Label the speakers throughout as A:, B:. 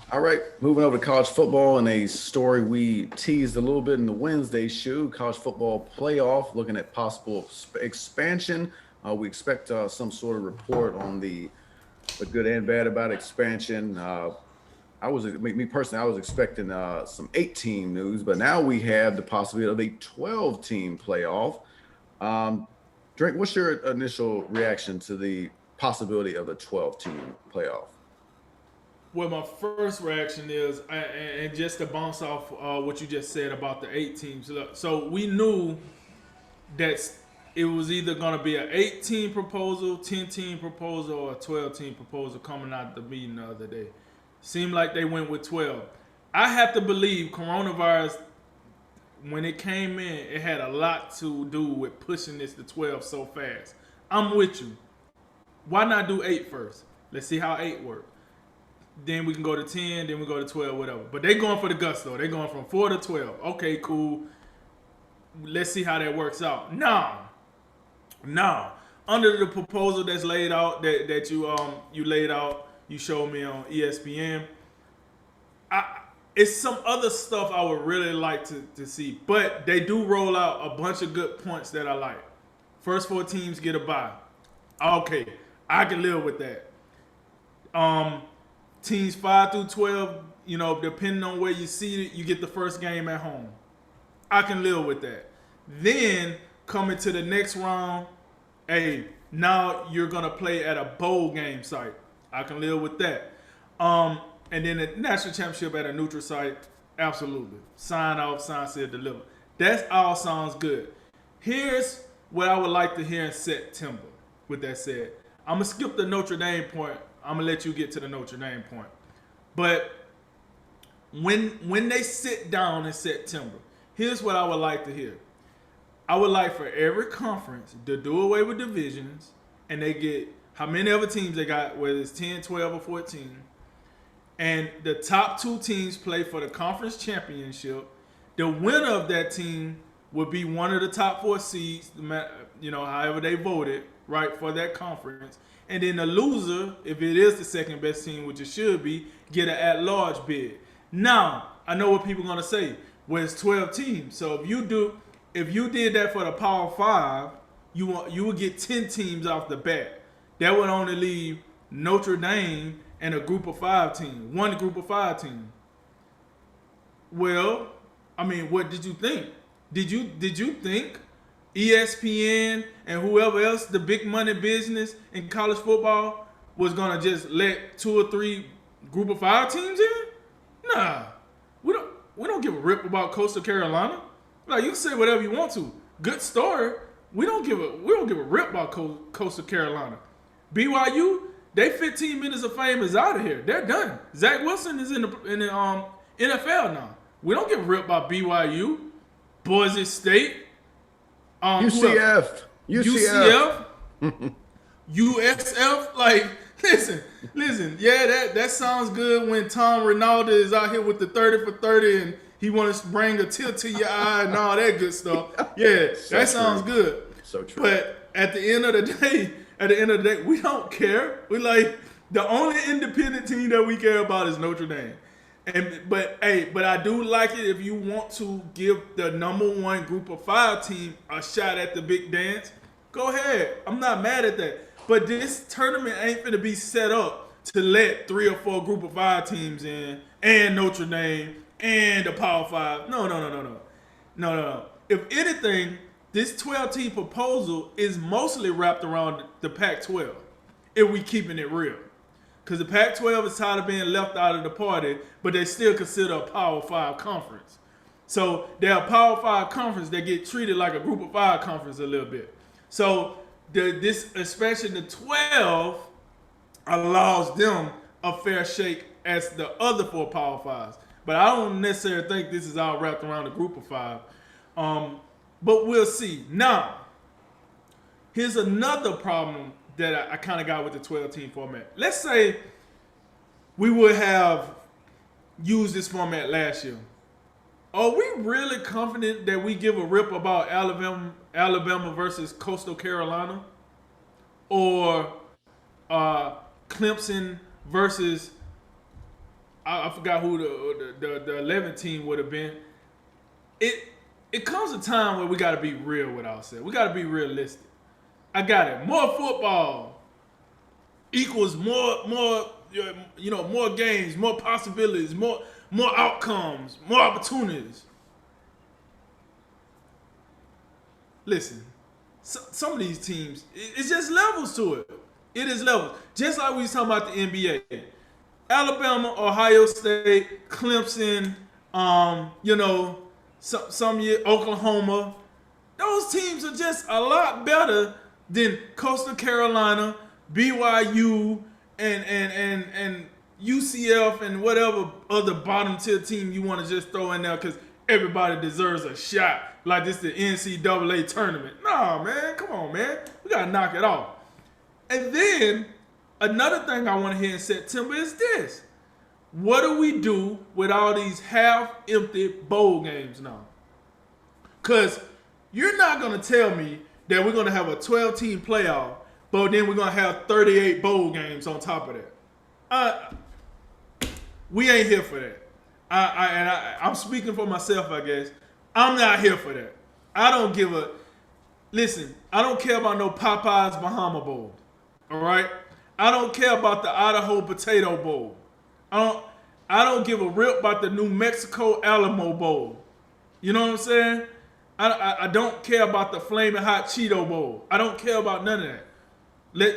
A: All right, moving over to college football and a story we teased a little bit in the Wednesday show, college football playoff, looking at possible expansion. We expect some sort of report on the good and bad about expansion. Me personally, I was expecting some 8-team news, but now we have the possibility of a 12-team playoff. Um, Drake, what's your initial reaction to the possibility of a 12-team playoff?
B: Well, my first reaction is, and just to bounce off what you just said about the 8 teams. Look, so we knew that it was either going to be an 8-team proposal, 10-team proposal, or a 12-team proposal coming out of the meeting the other day. Seemed like they went with 12. I have to believe coronavirus, when it came in, it had a lot to do with pushing this to 12 so fast. I'm with you. Why not do 8 first? Let's see how 8 works. Then we can go to 10, then we go to 12, whatever. But they going for the gusto. They going from 4 to 12. Okay, cool. Let's see how that works out. Now, under the proposal that's laid out, that you laid out, you showed me on ESPN, it's some other stuff I would really like to see. But they do roll out a bunch of good points that I like. First 4 teams get a bye. Okay, I can live with that. Um, Teams 5 through 12, depending on where you see it, you get the first game at home. I can live with that. Then coming to the next round, hey, now you're gonna play at a bowl game site. I can live with that. And then the national championship at a neutral site, absolutely. Sign off, sign seal, deliver. That all sounds good. Here's what I would like to hear in September. With that said, I'm gonna skip the Notre Dame point. I'm gonna let you get to the Notre Dame point. But when they sit down in September, here's what I would like to hear. I would like for every conference to do away with divisions, and they get how many other teams they got, whether it's 10, 12, or 14. And the top 2 teams play for the conference championship. The winner of that team would be one of the top 4 seeds, however they voted, right, for that conference. And then the loser, if it is the second best team, which it should be, get an at-large bid. Now, I know what people are gonna say. Well, it's 12 teams. So if you did that for the Power Five, you would get 10 teams off the bat. That would only leave Notre Dame and a group of 5 team, one group of 5 team. Well, I mean, what did you think? Did you think ESPN and whoever else, the big money business in college football, was gonna just let 2 or 3 group of 5 teams in? Nah, we don't give a rip about Coastal Carolina. Like, you can say whatever you want to. Good story. We don't give a rip about Coastal Carolina. BYU, they 15 minutes of fame is out of here. They're done. Zach Wilson is in the NFL now. We don't give a rip about BYU, Boise State, who else?
A: UCF, UCF.
B: UCF, USF. Like, listen. Yeah, that sounds good when Tom Ronaldo is out here with the 30 for 30 and he wants to bring a tilt to your eye and all that good stuff. Yeah,
A: So
B: that sounds
A: true.
B: good.
A: So true.
B: But at the end of the day, we don't care. We like the only independent team that we care about is Notre Dame. But I do like it if you want to give the number 1 group of 5 team a shot at the big dance. Go ahead. I'm not mad at that. But this tournament ain't gonna be set up to let 3 or 4 group of 5 teams in and Notre Dame and the Power 5. No. If anything, this 12-team proposal is mostly wrapped around the Pac-12. If we keeping it real. Because the Pac-12 is tired of being left out of the party, but they still consider a Power 5 conference. So they're a Power 5 conference that get treated like a Group of 5 conference a little bit. So this expansion to 12 allows them a fair shake as the other 4 Power 5s. But I don't necessarily think this is all wrapped around a Group of 5. But we'll see. Now, here's another problem that I kind of got with the 12-team format. Let's say we would have used this format last year. Are we really confident that we give a rip about Alabama versus Coastal Carolina, or Clemson versus I forgot who the 11 team would have been. It comes a time where we got to be real with ourselves. We got to be realistic. I got it. More football equals more more games, more possibilities, more outcomes, more opportunities. Listen, some of these teams, it's just levels to it. It is levels. Just like we was talking about the NBA. Alabama, Ohio State, Clemson, some year Oklahoma. Those teams are just a lot better than Coastal Carolina, BYU, and UCF and whatever other bottom tier team you want to just throw in there because everybody deserves a shot. Like this the NCAA tournament. Nah, man, come on, man. We gotta knock it off. And then another thing I want to hear in September is this. What do we do with all these half-empty bowl games now? Because you're not going to tell me that we're going to have a 12-team playoff, but then we're going to have 38 bowl games on top of that. We ain't here for that. I'm speaking for myself, I guess. I'm not here for that. I don't give a... Listen, I don't care about no Popeyes Bahama Bowl. All right? I don't care about the Idaho Potato Bowl. I don't give a rip about the New Mexico Alamo Bowl. You know what I'm saying? I don't care about the Flaming Hot Cheeto Bowl. I don't care about none of that.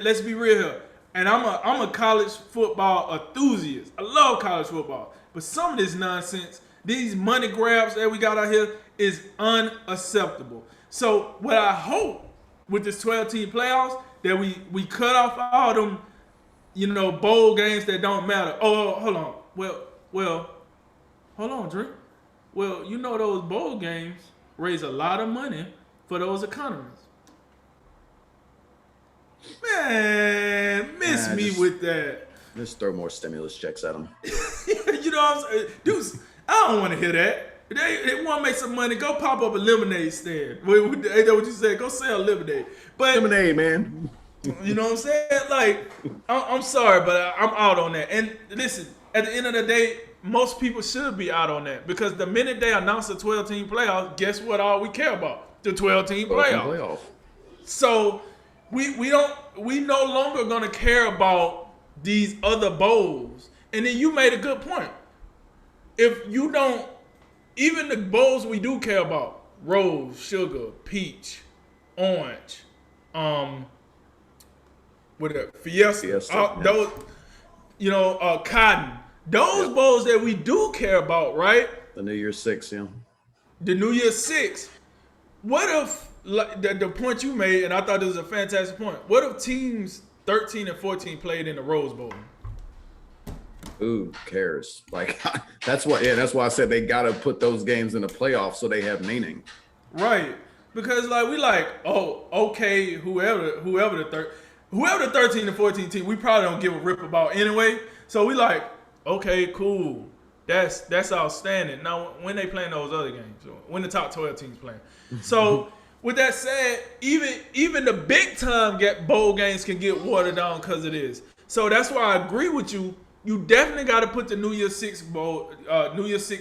B: Let's be real here. And I'm a college football enthusiast. I love college football. But some of this nonsense, these money grabs that we got out here is unacceptable. So what I hope with this 12-team playoffs, that we cut off all them, bowl games that don't matter. Oh, hold on. Well, hold on, Drew. Well, those bowl games raise a lot of money for those economies. Man, me with that.
A: Just throw more stimulus checks at them.
B: You know what I'm saying? Dudes, I don't want to hear that. They want to make some money. Go pop up a lemonade stand. Ain't that what you said? Go sell lemonade. But
A: lemonade, man.
B: You know what I'm saying? Like, I'm sorry, but I'm out on that. And listen, at the end of the day, most people should be out on that because the minute they announce a 12-team playoff, guess what? All we care about the 12-team playoff. So we no longer gonna care about these other bowls. And then you made a good point. If you don't, even the bowls we do care about, rose, sugar, peach, orange, with a Fiesta, those, cotton. Those bowls that we do care about, right?
A: The New Year's Six, yeah.
B: The New Year's Six. What if, like the point you made, and I thought this was a fantastic point. What if teams 13 and 14 played in the Rose Bowl?
A: Who cares? Like that's why I said they gotta put those games in the playoffs so they have meaning.
B: Right. Because whoever the 13 and 14 team, we probably don't give a rip about anyway. So we like, okay, cool. That's outstanding. Now when they playing those other games, when the top 12 teams playing. So with that said, even the big time bowl games can get watered down because of this. So that's why I agree with you. You definitely got to put the New Year's Six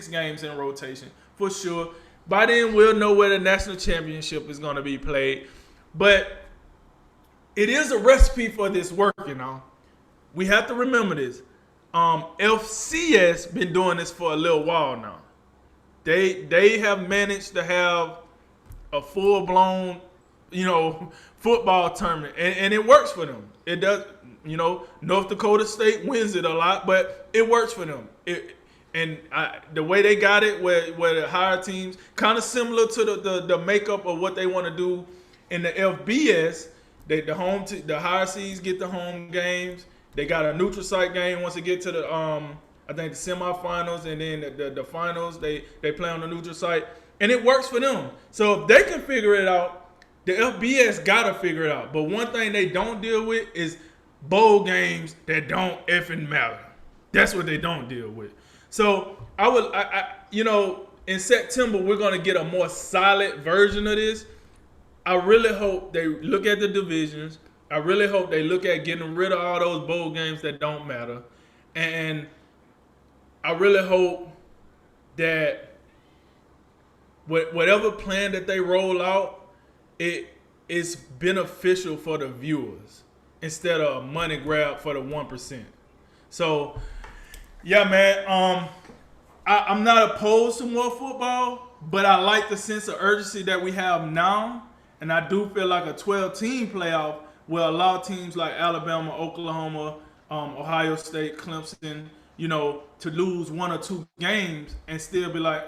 B: games in rotation for sure. By then we'll know where the national championship is going to be played. But it is a recipe for this working on. We have to remember this. FCS been doing this for a little while now. They have managed to have a full-blown, football tournament, and it works for them. It does. North Dakota State wins it a lot, but it works for them. The way they got it, where the higher teams, kind of similar to the makeup of what they want to do in the FBS. The higher seeds get the home games. They got a neutral site game once they get to the I think the semifinals, and then the finals. They play on the neutral site, and it works for them. So if they can figure it out, the FBS gotta figure it out. But one thing they don't deal with is bowl games that don't effing matter. That's what they don't deal with. So in September we're gonna get a more solid version of this. I really hope they look at the divisions. I really hope they look at getting rid of all those bowl games that don't matter. And I really hope that whatever plan that they roll out, it is beneficial for the viewers instead of a money grab for the 1%. So, yeah, man. I'm not opposed to more football, but I like the sense of urgency that we have now, and I do feel like a 12-team playoff will allow teams like Alabama, Oklahoma, Ohio State, Clemson, to lose 1 or 2 games and still be like,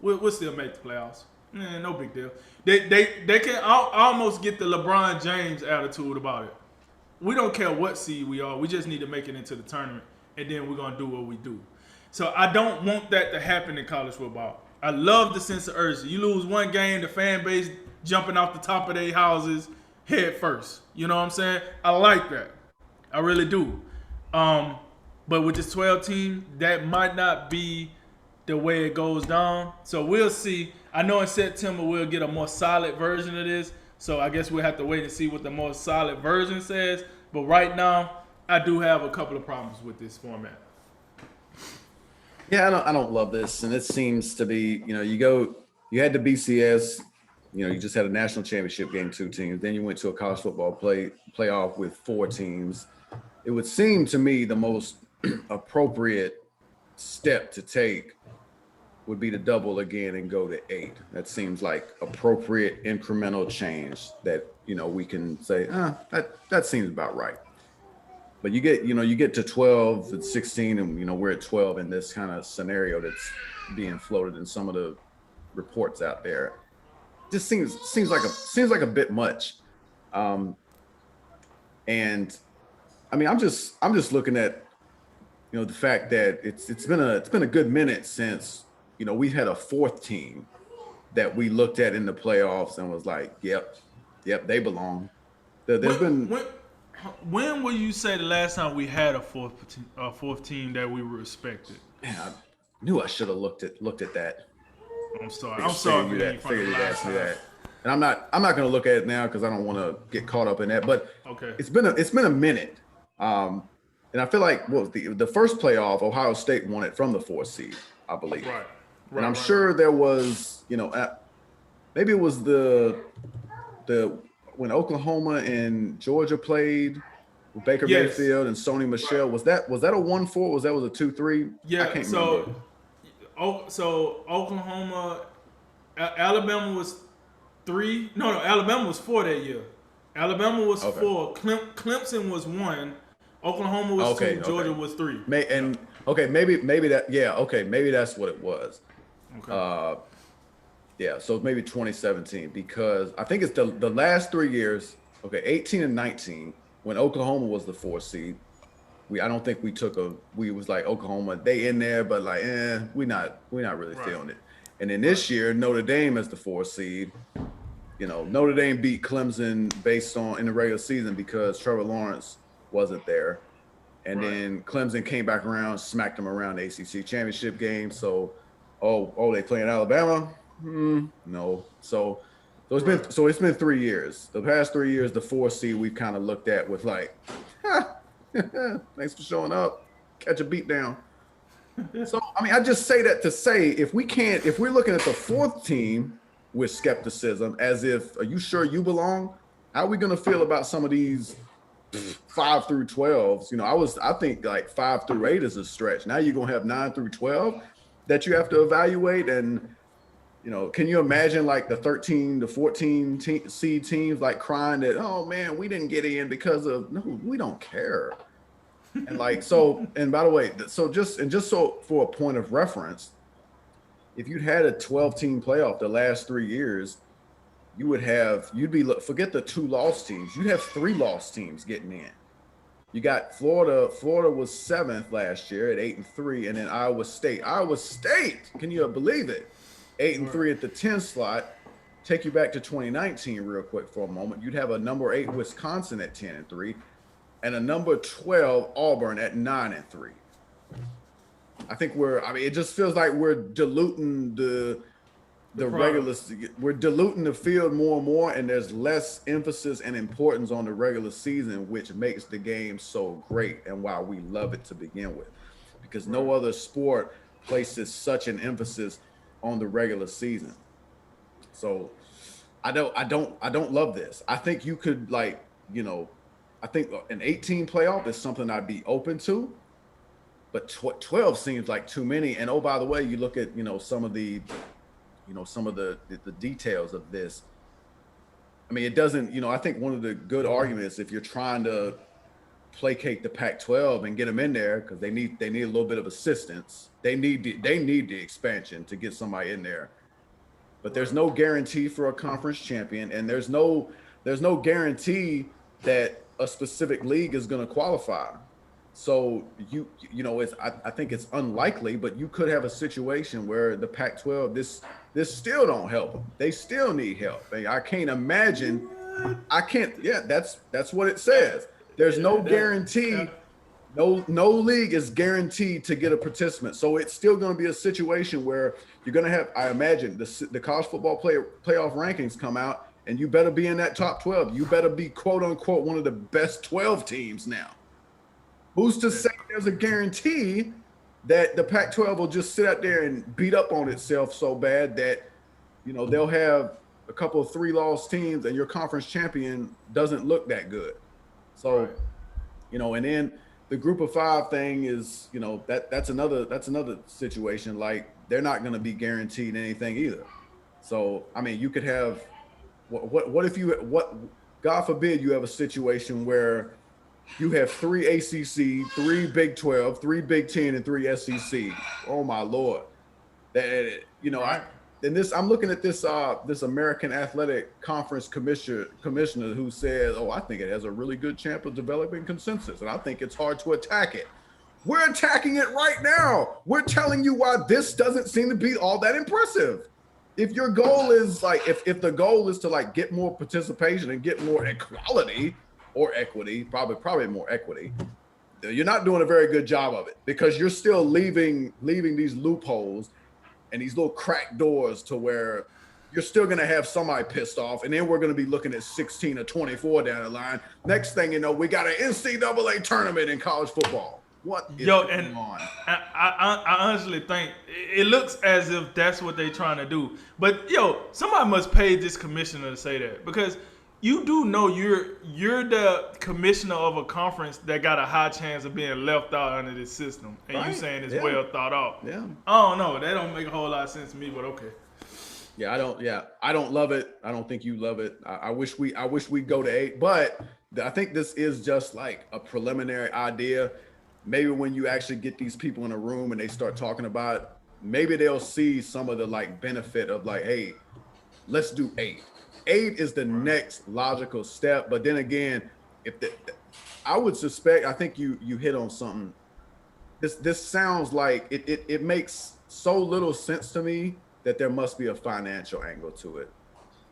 B: we'll still make the playoffs. No big deal. They can almost get the LeBron James attitude about it. We don't care what seed we are. We just need to make it into the tournament, and then we're going to do what we do. So I don't want that to happen in college football. I love the sense of urgency. You lose one game, the fan base jumping off the top of their houses head first. You know what I'm saying? I like that. I really do. But with this 12 team, that might not be the way it goes down. So we'll see. I know in September we'll get a more solid version of this. So I guess we'll have to wait and see what the more solid version says. But right now, I do have a couple of problems with this format.
A: Yeah, I don't love this, and it seems to be, you had the BCS, you just had a national championship game, 2 teams. Then you went to a college football playoff with 4 teams. It would seem to me the most appropriate step to take would be to double again and go to 8. That seems like appropriate incremental change that, we can say, that seems about right. But you get to 12 and 16, and we're at 12 in this kind of scenario that's being floated in some of the reports out there. Just seems like a bit much. And I mean, I'm just looking at the fact that it's been a good minute since we've had a 4th team that we looked at in the playoffs and was like, yep, they belong.
B: When will you say the last time we had a fourth team that we respected?
A: Man, I knew I should have looked at that.
B: I'm sorry. I'm sorry.
A: Figured you'd ask me that. And I'm not going to look at it now because I don't want to get caught up in that. But
B: okay,
A: it's been a minute. And I feel like the first playoff, Ohio State won it from the 4th seed, I believe.
B: Right.
A: And I'm sure there was, maybe it was the when Oklahoma and Georgia played with Baker Mayfield and Sony Michel. Was that a 1-4? Was a 2-3?
B: Yeah.
A: I can't remember.
B: So Oklahoma, Alabama was 3. No, Alabama was 4 that year. Alabama was 4. Clemson was 1. Oklahoma was 2. Georgia was 3.
A: Maybe that. Yeah. Okay. Maybe that's what it was.
B: Okay.
A: Yeah, so maybe 2017, because I think it's the last 3 years, 18 and 19, when Oklahoma was the 4th seed. I don't think we was like, Oklahoma, they in there, but like, we're not really feeling it. And then this year, Notre Dame as the 4th seed. Notre Dame beat Clemson in the regular season because Trevor Lawrence wasn't there. And then Clemson came back around, smacked them around the ACC championship game. So, they playing Alabama? No. So it's been 3 years. The past 3 years, the 4th seed we've kind of looked at with like, thanks for showing up. Catch a beat down. So I mean, I just say that to say if we're looking at the 4th team with skepticism, as if, are you sure you belong? How are we gonna feel about some of these 5 through 12s? I think like 5 through 8 is a stretch. Now you're gonna have 9 through 12 that you have to evaluate. And can you imagine like the 13 to 14 seed teams like crying that, oh man, we didn't get in because of, no, we don't care. And like, so, and by the way, just for a point of reference, if you'd had a 12-team playoff the last 3 years, forget the 2 lost teams. You'd have 3 lost teams getting in. You got Florida. Florida was 7th last year at 8-3, and then Iowa State. Can you believe it? 8-3 at the 10th slot. Take you back to 2019 real quick for a moment. You'd have a number 8 Wisconsin at 10-3, and a number 12 Auburn at 9-3. I think it just feels like we're diluting the regular. We're diluting the field more and more, and there's less emphasis and importance on the regular season, which makes the game so great and why we love it to begin with. because no other sport places such an emphasis on the regular season. So I don't love this. I think you could like, I think an 18 playoff is something I'd be open to, but 12 seems like too many. And oh, by the way, you look at, some of the, some of the details of this. I mean, it doesn't, I think one of the good arguments, if you're trying to placate the Pac-12 and get them in there, because they need a little bit of assistance. They need the expansion to get somebody in there. But there's no guarantee for a conference champion, and there's no guarantee that a specific league is going to qualify. So I think it's unlikely, but you could have a situation where the Pac-12 this still don't help them. They still need help. I can't imagine. I can't. Yeah, that's what it says. There's no guarantee. No league is guaranteed to get a participant. So it's still going to be a situation where you're going to have, I imagine, the college football playoff rankings come out, and you better be in that top 12. You better be, quote unquote, one of the best 12 teams now. Who's to say there's a guarantee that the Pac-12 will just sit out there and beat up on itself so bad that, they'll have a couple of 3-loss teams and your conference champion doesn't look that good. So, and then the group of 5 thing is, that's another situation. Like, they're not going to be guaranteed anything either. So, I mean, you could have what if God forbid you have a situation where you have 3 ACC, 3 Big 12, 3 Big 10, and 3 SEC. Oh my Lord. That, I'm looking at this American Athletic Conference commissioner who says, "Oh, I think it has a really good chance of developing consensus, and I think it's hard to attack it." We're attacking it right now. We're telling you why this doesn't seem to be all that impressive. If your goal is like, if the goal is to like get more participation and get more equality or equity, probably more equity, you're not doing a very good job of it, because you're still leaving these loopholes and these little cracked doors to where you're still going to have somebody pissed off. And then we're going to be looking at 16 or 24 down the line. Next thing you know, we got an NCAA tournament in college football. What is going on?
B: I honestly think it looks as if that's what they're trying to do. But, somebody must pay this commissioner to say that, because you do know you're the commissioner of a conference that got a high chance of being left out under this system, and you saying it's well thought out.
A: Yeah.
B: I don't know. That don't make a whole lot of sense to me, but okay.
A: Yeah, I don't love it. I don't think you love it. I wish we go to 8, but I think this is just like a preliminary idea. Maybe when you actually get these people in a room and they start talking about it, maybe they'll see some of the like benefit of like, hey, let's do 8. 8 is the next logical step. But then again, I would suspect, I think you hit on something. This sounds like it makes so little sense to me that there must be a financial angle to it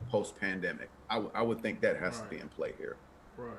A: post-pandemic. I would think that has to be in play here.
B: Right.